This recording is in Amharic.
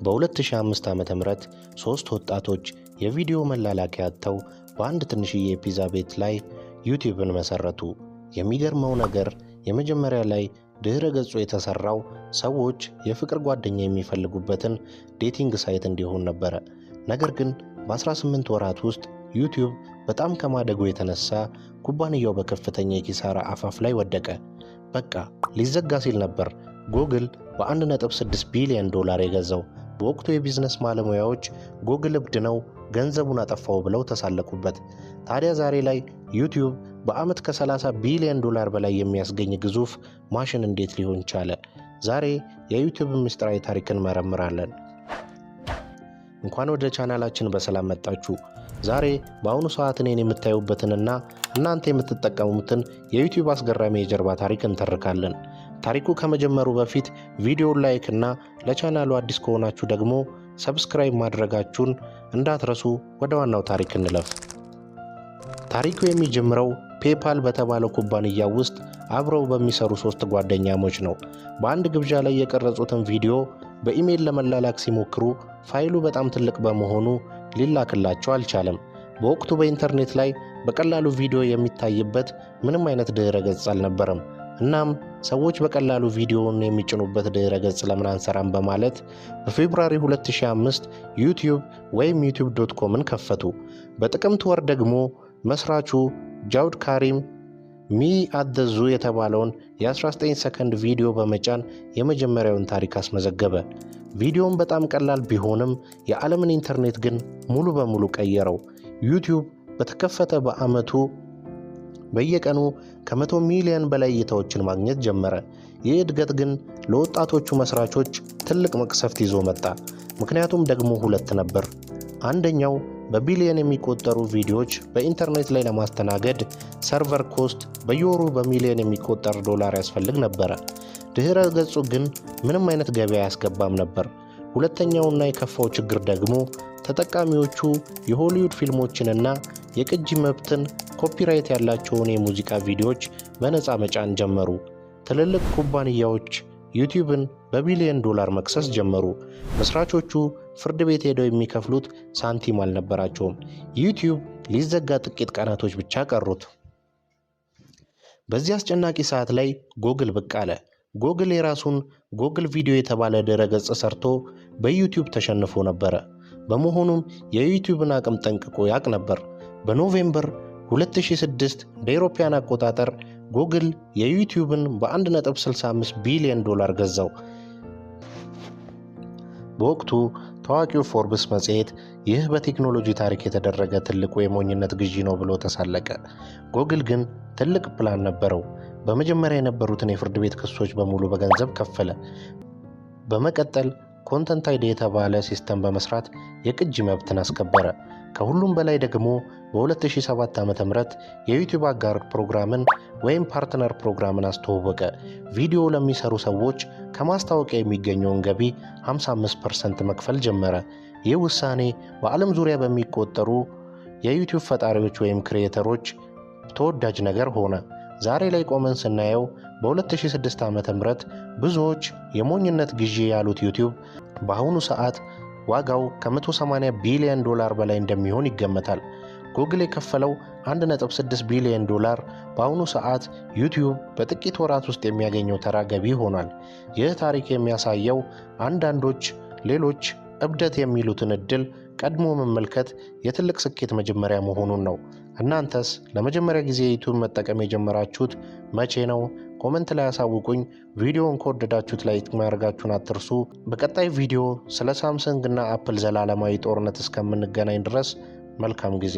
በ2005 ዓ.ም ሶስት ወጣቶች የቪዲዮ መላላኪያ አጥተው በአንድ ትንሽዬ ፒዛ ቤት ላይ ዩቲዩብን መሰረቱ። የሚገርመው ነገር የመጀመሪያ ላይ ድህረ ገጹ የተሰራው ሰዎች የፍቅር ጓደኛ የሚፈልጉበትን ዴቲንግ ሳይት እንዲሆን ነበረ። ነገር ግን በ18 ወራት ውስጥ ዩቲዩብ በጣም ከማደጉ የተነሳ ኩባንያው በከፍተኛ የኪሳራ አፋፍ ላይ ወደቀ። በቃ ሊዘጋ ሲል ነበር ጉግል በ1.6 ቢሊዮን ዶላር የገዛው። በወቅቱ የቢዝነስ ባለሙያዎች ጉግል እብድ ነው፣ ገንዘቡን አጠፋው ብለው ተሳለቁበት። ታዲያ ዛሬ ላይ ዩቲዩብ በዓመት ከ30 ቢሊዮን ዶላር በላይ የሚያስገኝ ግዙፍ ማሽን እንዴት ሊሆን ቻለ? ዛሬ የዩቲዩብ ምስጢራዊ ታሪክን እንመረምራለን። እንኳን ወደ ቻናላችን በሰላም መጣችሁ። ዛሬ በአሁኑ ሰዓት እኔን የምታዩበትንና እናንተ የምትጠቀሙትን የዩቲዩብ አስገራሚ የጀርባ ታሪክ እንተርካለን። ታሪኩ ከመጀመሩ በፊት ቪዲዮውን ላይክ እና ለቻናሉ አዲስ ከሆናችሁ ደግሞ ሰብስክራይብ ማድረጋችሁን እንዳትረሱ። ወደ ዋናው ታሪክ እንለፍ። ታሪኩ የሚጀምረው ፔፓል በተባለው ኩባንያ ውስጥ አብረው በሚሰሩ ሶስት ጓደኛሞች ነው። በአንድ ግብዣ ላይ የቀረጹትን ቪዲዮ በኢሜል ለመላላክ ሲሞክሩ ፋይሉ በጣም ትልቅ በመሆኑ ሊላክላቸው አልቻለም። በወቅቱ በኢንተርኔት ላይ በቀላሉ ቪዲዮ የሚታይበት ምንም አይነት ድህረ ገጽ አልነበረም። እናም ሰዎች በቀላሉ ቪዲዮውን የሚጭኑበት ድህረ ገጽ ለምን አንሰራም በማለት በፌብሩዋሪ 2005 ዩቲዩብ ወይም youtube.comን ከፈቱ። በጥቅምት ወር ደግሞ መስራቹ ጃውድ ካሪም ሚ አት ዘ ዙ የተባለውን የ19 ሰከንድ ቪዲዮ በመጫን የመጀመሪያውን ታሪክ አስመዘገበ። ቪዲዮውን በጣም ቀላል ቢሆንም የዓለምን ኢንተርኔት ግን ሙሉ በሙሉ ቀየረው። ዩቲዩብ በተከፈተ በዓመቱ በየቀኑ ከ100 ሚሊዮን በላይ እይታዎችን ማግኘት ጀመረ። ይህ እድገት ግን ለወጣቶቹ መስራቾች ትልቅ መቅሰፍት ይዞ መጣ። ምክንያቱም ደግሞ ሁለት ነበር። አንደኛው በቢሊዮን የሚቆጠሩ ቪዲዮዎች በኢንተርኔት ላይ ለማስተናገድ ሰርቨር ኮስት በየወሩ በሚሊዮን የሚቆጠር ዶላር ያስፈልግ ነበረ። ድህረ ገጹ ግን ምንም አይነት ገቢ አያስገባም ነበር። ሁለተኛውና የከፋው ችግር ደግሞ ተጠቃሚዎቹ የሆሊውድ ፊልሞችንና የቅጂ መብትን ኮፒራይት ያላቸውን የሙዚቃ ቪዲዮዎች በነፃ መጫን ጀመሩ። ትልልቅ ኩባንያዎች ዩቲዩብን በቢሊዮን ዶላር መክሰስ ጀመሩ። መስራቾቹ ፍርድ ቤት ሄደው የሚከፍሉት ሳንቲም አልነበራቸውም። ዩቲዩብ ሊዘጋ ጥቂት ቀናቶች ብቻ ቀሩት። በዚህ አስጨናቂ ሰዓት ላይ ጉግል ብቅ አለ። ጉግል የራሱን ጉግል ቪዲዮ የተባለ ድረገጽ ሰርቶ በዩቲዩብ ተሸንፎ ነበረ። በመሆኑም የዩቲዩብን አቅም ጠንቅቆ ያቅ ነበር። በኖቬምበር 2006 በአውሮፓውያን አቆጣጠር ጉግል የዩቲዩብን በ1.65 ቢሊዮን ዶላር ገዛው። በወቅቱ ታዋቂው ፎርብስ መጽሔት ይህ በቴክኖሎጂ ታሪክ የተደረገ ትልቁ የሞኝነት ግዢ ነው ብሎ ተሳለቀ። ጉግል ግን ትልቅ ፕላን ነበረው። በመጀመሪያ የነበሩትን የፍርድ ቤት ክሶች በሙሉ በገንዘብ ከፈለ። በመቀጠል ኮንተንት አይዲ የተባለ ሲስተም በመስራት የቅጂ መብትን አስከበረ። ከሁሉም በላይ ደግሞ በ2007 ዓ.ም የዩቲዩብ አጋር ፕሮግራምን ወይም ፓርትነር ፕሮግራምን አስተዋወቀ። ቪዲዮ ለሚሰሩ ሰዎች ከማስታወቂያ የሚገኘውን ገቢ 55% መክፈል ጀመረ። ይህ ውሳኔ በዓለም ዙሪያ በሚቆጠሩ የዩቲዩብ ፈጣሪዎች ወይም ክሪኤተሮች ተወዳጅ ነገር ሆነ። ዛሬ ላይ ቆመን ስናየው በ2006 ዓ.ም ብዙዎች የሞኝነት ግዢ ያሉት ዩቲዩብ በአሁኑ ሰዓት ዋጋው ከ180 ቢሊዮን ዶላር በላይ እንደሚሆን ይገመታል። ጉግል የከፈለው 1.6 ቢሊዮን ዶላር በአሁኑ ሰዓት ዩቲዩብ በጥቂት ወራት ውስጥ የሚያገኘው ተራ ገቢ ሆኗል። ይህ ታሪክ የሚያሳየው አንዳንዶች ሌሎች እብደት የሚሉትን እድል ቀድሞ መመልከት የትልቅ ስኬት መጀመሪያ መሆኑን ነው። እናንተስ ለመጀመሪያ ጊዜ ዩቲዩብ መጠቀም የጀመራችሁት መቼ ነው? ኮመንት ላይ አሳውቁኝ። ቪዲዮውን ከወደዳችሁት ላይክ ማድረጋችሁን አትርሱ። በቀጣይ ቪዲዮ ስለ ሳምሰንግ እና አፕል ዘላለማዊ ጦርነት እስከምንገናኝ ድረስ መልካም ጊዜ